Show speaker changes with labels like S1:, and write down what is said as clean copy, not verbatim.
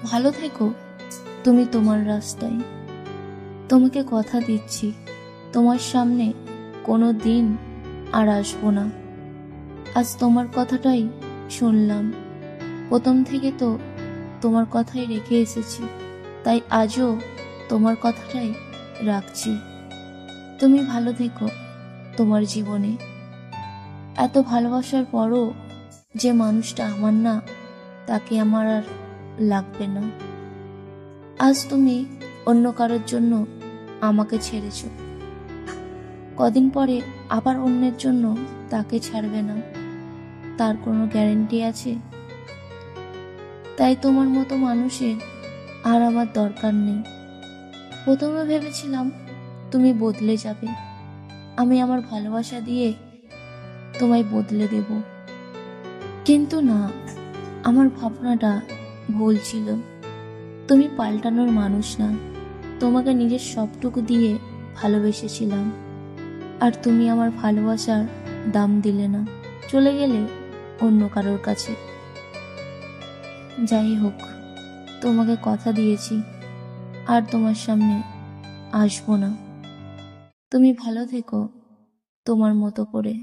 S1: ভালো থেকো তুমি তোমার রাস্তায়। তোমাকে কথা দিচ্ছি, তোমার সামনে কোনো দিন আর আসবো না। আজ তোমার কথাটাই শুনলাম, প্রথম থেকে তো তোমার কথাই রেখে এসেছি, তাই আজও তোমার কথাটাই রাখছি। তুমি ভালো থেকো তোমার জীবনে। এত ভালোবাসার পরও যে মানুষটা আমার না, তাকে আমার আর লাগবে না। আজ তুমি অন্য কারোর জন্য আমাকে ছেড়েছ, কদিন পরে আবার অন্যের জন্য তাকে ছাড়বে না, তার কোনো গ্যারেন্টি আছে? তাই তোমার মতো মানুষের আর আমার দরকার নেই। প্রথমে ভেবেছিলাম তুমি বদলে যাবে, আমি আমার ভালোবাসা দিয়ে তোমায় বদলে দেব, কিন্তু না, আমার ভাবনাটা ভুল ছিল। তুমি পাল্টানোর মানুষ না। তোমাকে নিজের সবটুকু দিয়ে ভালোবেসেছিলাম, আর তুমি আমার ভালোবাসার দাম দিলে না, চলে গেলে অন্য কারোর কাছে। যাই হোক, তোমাকে কথা দিয়েছি আর তোমার সামনে আসবো না। তুমি ভালো থেকো তোমার মতো করে।